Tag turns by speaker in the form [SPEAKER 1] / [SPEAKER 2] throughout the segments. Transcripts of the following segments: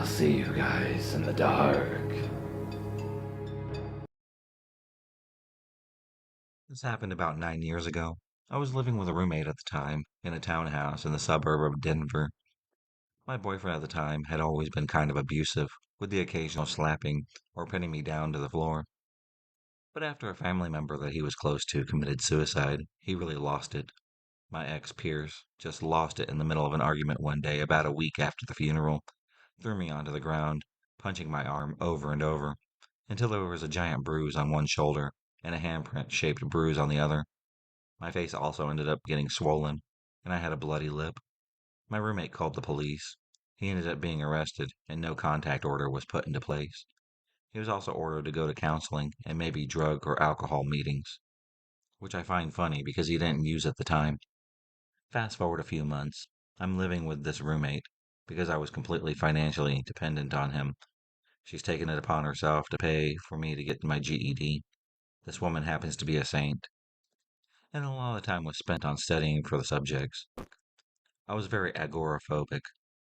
[SPEAKER 1] see you guys in the dark.
[SPEAKER 2] This happened about 9 years ago. I was living with a roommate at the time in a townhouse in the suburb of Denver. My boyfriend at the time had always been kind of abusive, with the occasional slapping or pinning me down to the floor. But after a family member that he was close to committed suicide, he really lost it. My ex, Pierce, just lost it in the middle of an argument one day about a week after the funeral, threw me onto the ground, punching my arm over and over, until there was a giant bruise on one shoulder and a handprint shaped bruise on the other. My face also ended up getting swollen, and I had a bloody lip. My roommate called the police. He ended up being arrested, and no contact order was put into place. He was also ordered to go to counseling and maybe drug or alcohol meetings, which I find funny because he didn't use at the time. Fast forward a few months. I'm living with this roommate because I was completely financially dependent on him. She's taken it upon herself to pay for me to get my GED. This woman happens to be a saint, and a lot of the time was spent on studying for the subjects. I was very agoraphobic,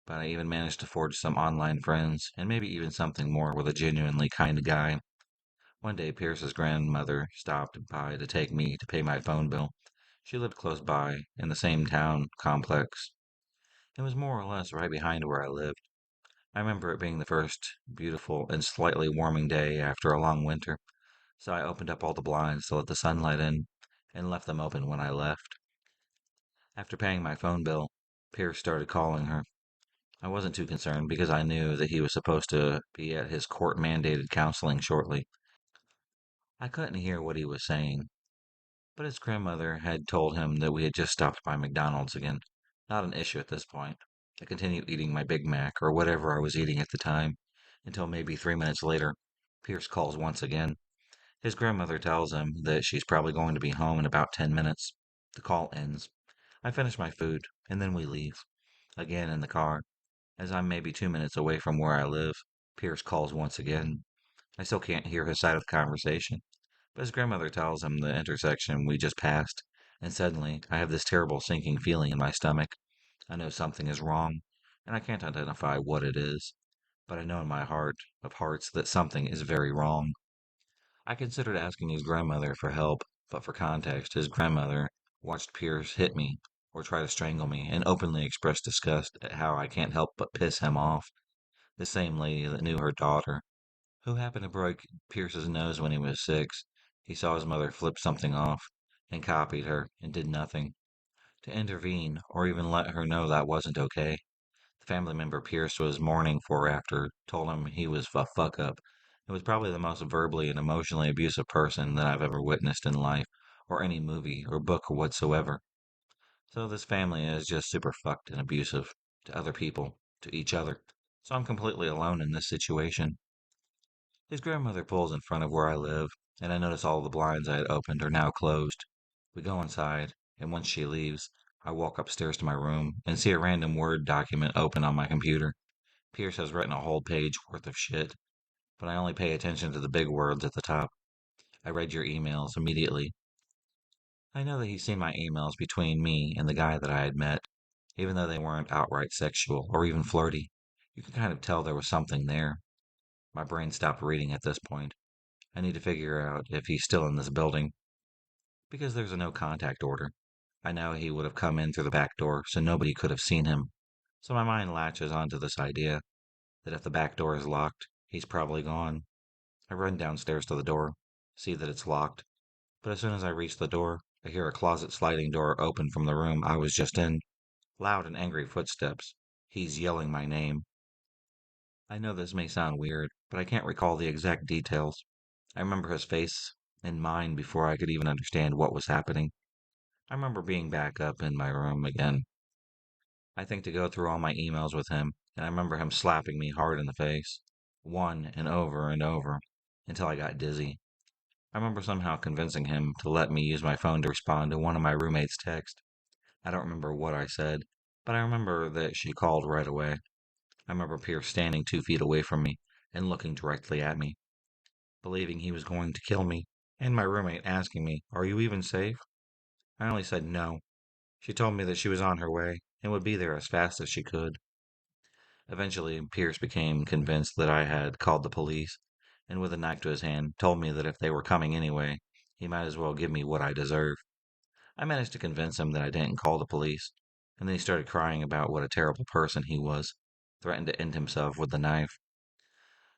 [SPEAKER 2] but I even managed to forge some online friends and maybe even something more with a genuinely kind guy. One day, Pierce's grandmother stopped by to take me to pay my phone bill. She lived close by in the same town complex. It was more or less right behind where I lived. I remember it being the first beautiful and slightly warming day after a long winter, so I opened up all the blinds to let the sunlight in and left them open when I left. After paying my phone bill, Pierce started calling her. I wasn't too concerned because I knew that he was supposed to be at his court mandated counseling shortly. I couldn't hear what he was saying, but his grandmother had told him that we had just stopped by McDonald's again. Not an issue at this point. I continued eating my Big Mac or whatever I was eating at the time until maybe 3 minutes later. Pierce calls once again. His grandmother tells him that she's probably going to be home in about 10 minutes. The call ends. I finish my food, and then we leave. Again in the car. As I'm maybe 2 minutes away from where I live, Pierce calls once again. I still can't hear his side of the conversation, but his grandmother tells him the intersection we just passed, and suddenly I have this terrible sinking feeling in my stomach. I know something is wrong, and I can't identify what it is, but I know in my heart of hearts that something is very wrong. I considered asking his grandmother for help, but for context, his grandmother watched Pierce hit me or try to strangle me and openly expressed disgust at how I can't help but piss him off. The same lady that knew her daughter, who happened to break Pierce's nose when he was 6. He saw his mother flip something off and copied her and did nothing to intervene or even let her know that wasn't okay. The family member Pierce was mourning for after told him he was a fuck up. It was probably the most verbally and emotionally abusive person that I've ever witnessed in life, or any movie or book whatsoever. So this family is just super fucked and abusive to other people, to each other. So I'm completely alone in this situation. His grandmother pulls in front of where I live, and I notice all the blinds I had opened are now closed. We go inside, and once she leaves, I walk upstairs to my room and see a random Word document open on my computer. Pierce has written a whole page worth of shit, but I only pay attention to the big words at the top. I read your emails immediately. I know that he's seen my emails between me and the guy that I had met, even though they weren't outright sexual or even flirty. You can kind of tell there was something there. My brain stopped reading at this point. I need to figure out if he's still in this building, because there's a no contact order. I know he would have come in through the back door, so nobody could have seen him. So my mind latches onto this idea that if the back door is locked, he's probably gone. I run downstairs to the door, see that it's locked, but as soon as I reach the door, I hear a closet sliding door open from the room I was just in. Loud and angry footsteps. He's yelling my name. I know this may sound weird, but I can't recall the exact details. I remember his face and mine before I could even understand what was happening. I remember being back up in my room again. I think to go through all my emails with him, and I remember him slapping me hard in the face, one and over, until I got dizzy. I remember somehow convincing him to let me use my phone to respond to one of my roommate's texts. I don't remember what I said, but I remember that she called right away. I remember Pierce standing 2 feet away from me and looking directly at me, believing he was going to kill me, and my roommate asking me, "Are you even safe?" I only said no. She told me that she was on her way and would be there as fast as she could. Eventually, Pierce became convinced that I had called the police, and with a knife to his hand, told me that if they were coming anyway, he might as well give me what I deserve. I managed to convince him that I didn't call the police, and then he started crying about what a terrible person he was, threatened to end himself with the knife.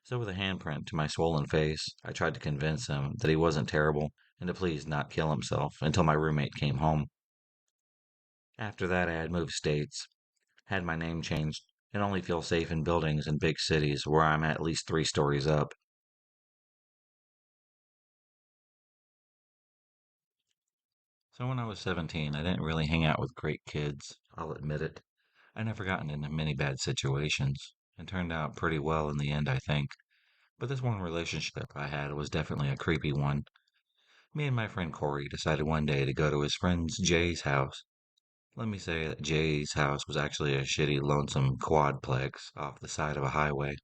[SPEAKER 2] So, with a handprint to my swollen face, I tried to convince him that he wasn't terrible and to please not kill himself until my roommate came home. After that, I had moved states, had my name changed, and only feel safe in buildings in big cities where I'm at least 3 stories up. So, when I was 17, I didn't really hang out with great kids, I'll admit it. I never gotten into many bad situations, and turned out pretty well in the end, I think. But this one relationship I had was definitely a creepy one. Me and my friend Corey decided one day to go to his friend Jay's house. Let me say that Jay's house was actually a shitty, lonesome quadplex off the side of a highway.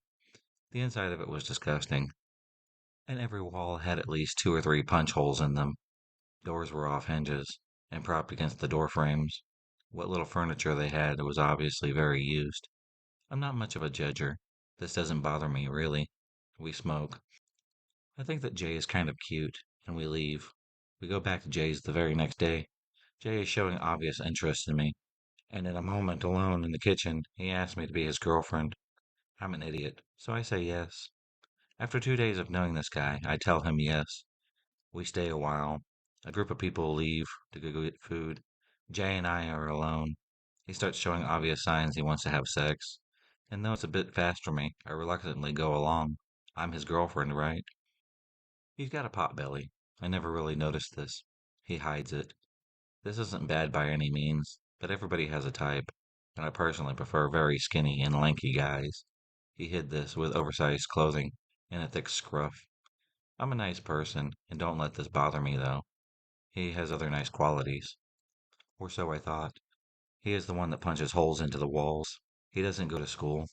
[SPEAKER 2] The inside of it was disgusting, and every wall had at least 2 or 3 punch holes in them. Doors were off hinges and propped against the door frames. What little furniture they had was obviously very used. I'm not much of a judger. This doesn't bother me, really. We smoke. I think that Jay is kind of cute, and we leave. We go back to Jay's the very next day. Jay is showing obvious interest in me, and in a moment alone in the kitchen, he asks me to be his girlfriend. I'm an idiot, so I say yes. After 2 days of knowing this guy, I tell him yes. We stay a while. A group of people leave to go get food. Jay and I are alone. He starts showing obvious signs he wants to have sex. And though it's a bit fast for me, I reluctantly go along. I'm his girlfriend, right? He's got a pot belly. I never really noticed this. He hides it. This isn't bad by any means, but everybody has a type, and I personally prefer very skinny and lanky guys. He hid this with oversized clothing and a thick scruff. I'm a nice person, and don't let this bother me, though. He has other nice qualities. Or so I thought. He is the one that punches holes into the walls. He doesn't go to school.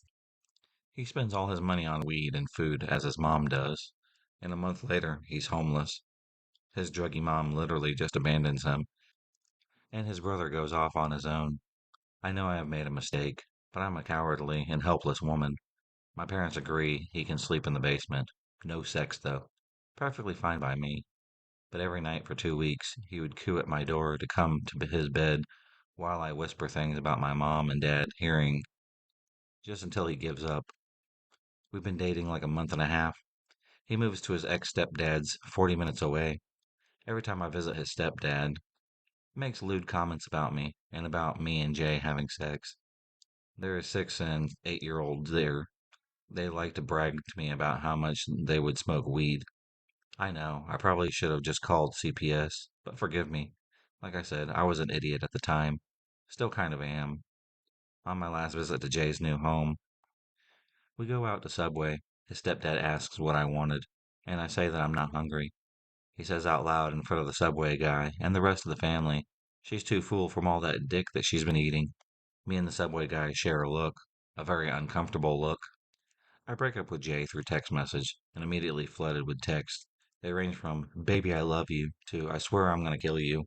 [SPEAKER 2] He spends all his money on weed and food, as his mom does. And a month later, he's homeless. His druggy mom literally just abandons him, and his brother goes off on his own. I know I have made a mistake, but I'm a cowardly and helpless woman. My parents agree he can sleep in the basement. No sex, though. Perfectly fine by me. But every night for 2 weeks, he would coo at my door to come to his bed while I whisper things about my mom and dad hearing, just until he gives up. We've been dating like a month and a half. He moves to his ex stepdad's 40 minutes away. Every time I visit his stepdad, he makes lewd comments about me and about me and Jay having sex. There are 6 and 8-year-olds there. They like to brag to me about how much they would smoke weed. I know, I probably should have just called CPS, but forgive me. Like I said, I was an idiot at the time. Still kind of am. On my last visit to Jay's new home, we go out to Subway. His stepdad asks what I wanted, and I say that I'm not hungry. He says out loud in front of the Subway guy and the rest of the family, she's too full from all that dick that she's been eating. Me and the Subway guy share a look, a very uncomfortable look. I break up with Jay through text message and immediately flooded with texts. They range from, baby, I love you, to, I swear I'm gonna kill you.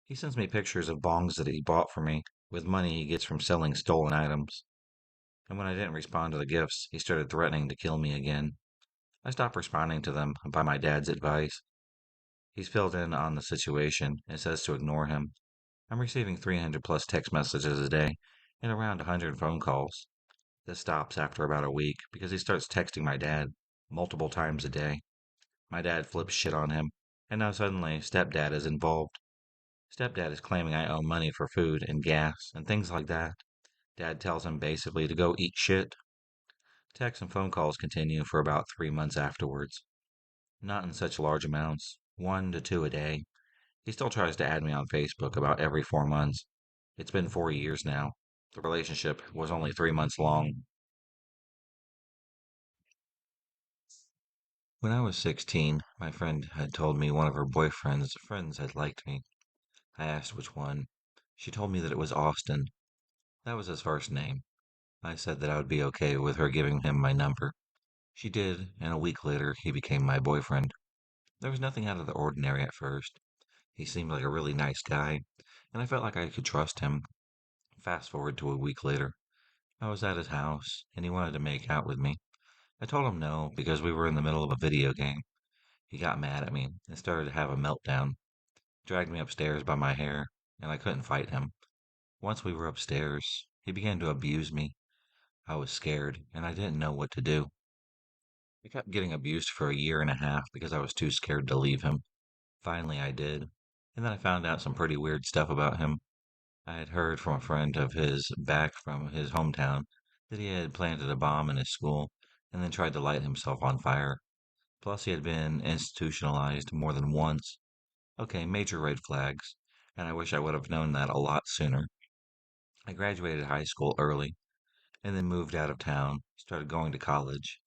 [SPEAKER 2] He sends me pictures of bongs that he bought for me with money he gets from selling stolen items. And when I didn't respond to the gifts, he started threatening to kill me again. I stopped responding to them by my dad's advice. He's filled in on the situation and says to ignore him. I'm receiving 300 plus text messages a day and around 100 phone calls. This stops after about a week because he starts texting my dad multiple times a day. My dad flips shit on him, and now suddenly stepdad is involved. Stepdad is claiming I owe money for food and gas and things like that. Dad tells him basically to go eat shit. Texts and phone calls continue for about 3 months afterwards. Not in such large amounts, 1 to 2 a day. He still tries to add me on Facebook about every 4 months. It's been 4 years now. The relationship was only 3 months long. When I was 16, my friend had told me one of her boyfriend's friends had liked me. I asked which one. She told me that it was Austin. That was his first name. I said that I would be okay with her giving him my number. She did, and a week later he became my boyfriend. There was nothing out of the ordinary at first. He seemed like a really nice guy, and I felt like I could trust him. Fast forward to a week later. I was at his house, and he wanted to make out with me. I told him no because we were in the middle of a video game. He got mad at me and started to have a meltdown, dragged me upstairs by my hair, and I couldn't fight him. Once we were upstairs, he began to abuse me. I was scared, and I didn't know what to do. I kept getting abused for a year and a half because I was too scared to leave him. Finally, I did, and then I found out some pretty weird stuff about him. I had heard from a friend of his back from his hometown that he had planted a bomb in his school and then tried to light himself on fire. Plus, he had been institutionalized more than once. Okay, major red flags, and I wish I would have known that a lot sooner. I graduated high school early and then moved out of town, started going to college.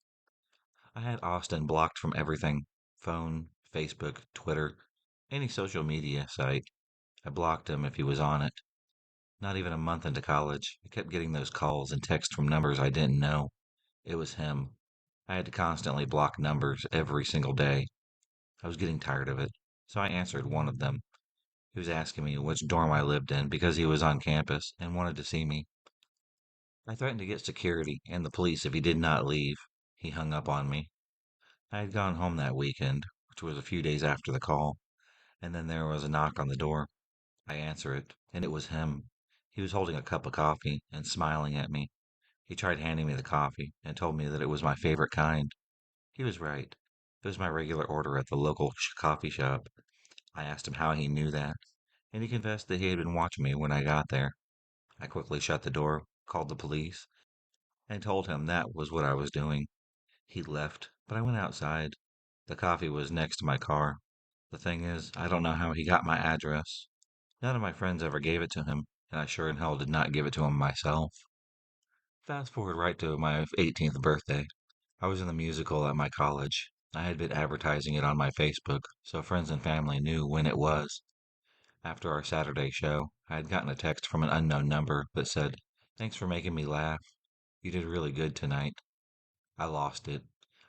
[SPEAKER 2] I had Austin blocked from everything: phone, Facebook, Twitter, any social media site. I blocked him if he was on it. Not even a month into college, I kept getting those calls and texts from numbers I didn't know. It was him. I had to constantly block numbers every single day. I was getting tired of it, so I answered one of them. He was asking me which dorm I lived in because he was on campus and wanted to see me. I threatened to get security and the police if he did not leave. He hung up on me. I had gone home that weekend, which was a few days after the call, and then there was a knock on the door. I answer it, and it was him. He was holding a cup of coffee and smiling at me. He tried handing me the coffee and told me that it was my favorite kind. He was right. It was my regular order at the local coffee shop. I asked him how he knew that, and he confessed that he had been watching me when I got there. I quickly shut the door, called the police, and told him that was what I was doing. He left, but I went outside. The coffee was next to my car. The thing is, I don't know how he got my address. None of my friends ever gave it to him, and I sure in hell did not give it to him myself. Fast forward right to my 18th birthday. I was in the musical at my college. I had been advertising it on my Facebook, so friends and family knew when it was. After our Saturday show, I had gotten a text from an unknown number that said, "Thanks for making me laugh. You did really good tonight." I lost it.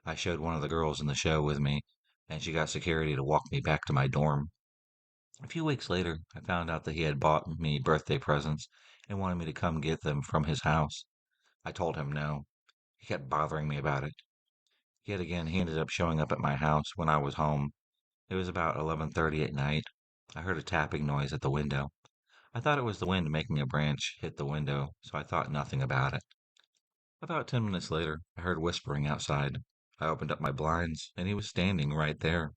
[SPEAKER 2] I showed one of the girls in the show with me, and she got security to walk me back to my dorm. A few weeks later, I found out that he had bought me birthday presents and wanted me to come get them from his house. I told him no. He kept bothering me about it. Yet again, he ended up showing up at my house when I was home. It was about 11:30 at night. I heard a tapping noise at the window. I thought it was the wind making a branch hit the window, so I thought nothing about it. About 10 minutes later, I heard whispering outside. I opened up my blinds, and he was standing right there.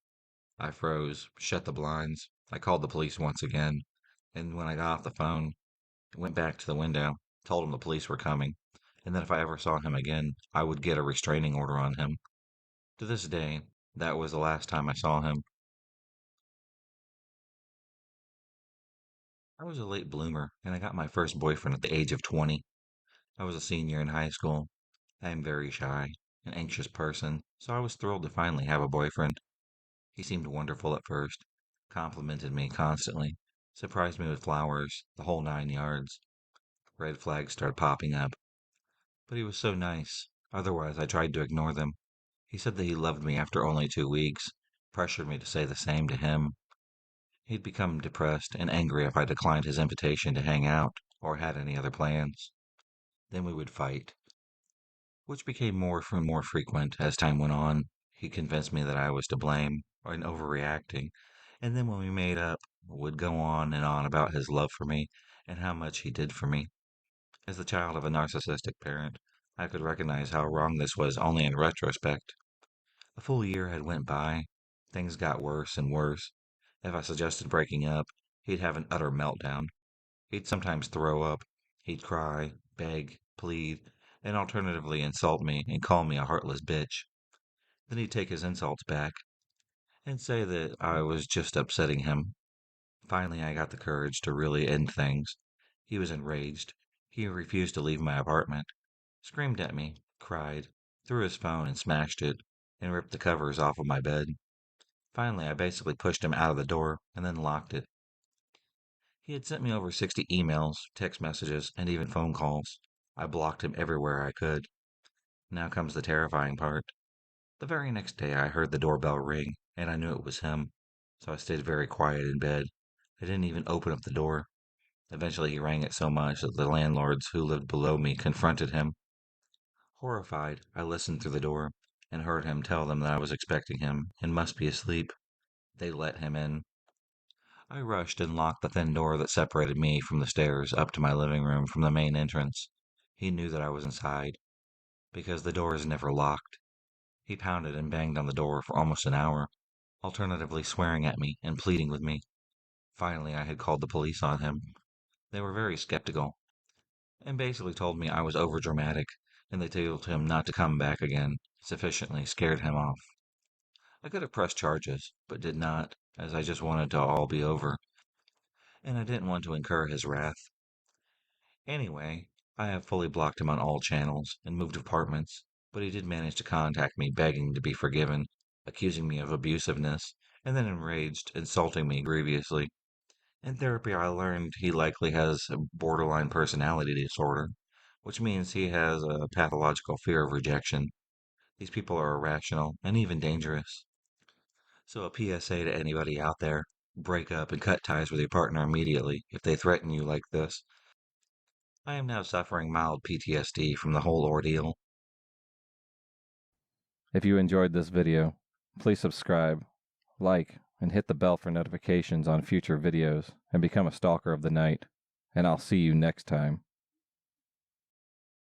[SPEAKER 2] I froze, shut the blinds. I called the police once again, and when I got off the phone, went back to the window, told him the police were coming, and that if I ever saw him again, I would get a restraining order on him. To this day, that was the last time I saw him. I was a late bloomer, and I got my first boyfriend at the age of 20. I was a senior in high school. I am very shy, an anxious person, so I was thrilled to finally have a boyfriend. He seemed wonderful at first, complimented me constantly, surprised me with flowers, the whole 9 yards. Red flags started popping up, but he was so nice. Otherwise, I tried to ignore them. He said that he loved me after only 2 weeks, pressured me to say the same to him. He'd become depressed and angry if I declined his invitation to hang out or had any other plans. Then we would fight, which became more and more frequent as time went on. He convinced me that I was to blame or in overreacting, and then when we made up, would go on and on about his love for me and how much he did for me. As the child of a narcissistic parent, I could recognize how wrong this was only in retrospect. A full year had went by. Things got worse and worse. If I suggested breaking up, he'd have an utter meltdown. He'd sometimes throw up. He'd cry, beg, plead, and alternatively insult me and call me a heartless bitch. Then he'd take his insults back and say that I was just upsetting him. Finally, I got the courage to really end things. He was enraged. He refused to leave my apartment, screamed at me, cried, threw his phone and smashed it, and ripped the covers off of my bed. Finally, I basically pushed him out of the door and then locked it. He had sent me over 60 emails, text messages, and even phone calls. I blocked him everywhere I could. Now comes the terrifying part. The very next day, I heard the doorbell ring, and I knew it was him. So I stayed very quiet in bed. I didn't even open up the door. Eventually, he rang it so much that the landlords who lived below me confronted him. Horrified, I listened through the door and heard him tell them that I was expecting him and must be asleep. They let him in. I rushed and locked the thin door that separated me from the stairs up to my living room from the main entrance. He knew that I was inside, because the door is never locked. He pounded and banged on the door for almost an hour, alternatively swearing at me and pleading with me. Finally, I had called the police on him. They were very skeptical and basically told me I was overdramatic, and they told him not to come back again, sufficiently scared him off. I could have pressed charges, but did not, as I just wanted to all be over, and I didn't want to incur his wrath. Anyway, I have fully blocked him on all channels and moved apartments, but he did manage to contact me begging to be forgiven, accusing me of abusiveness, and then enraged, insulting me grievously. In therapy, I learned he likely has a borderline personality disorder, which means he has a pathological fear of rejection. These people are irrational and even dangerous. So, a PSA to anybody out there: break up and cut ties with your partner immediately if they threaten you like this. I am now suffering mild PTSD from the whole ordeal.
[SPEAKER 3] If you enjoyed this video, please subscribe, like, and hit the bell for notifications on future videos and become a stalker of the night. And I'll see you next time.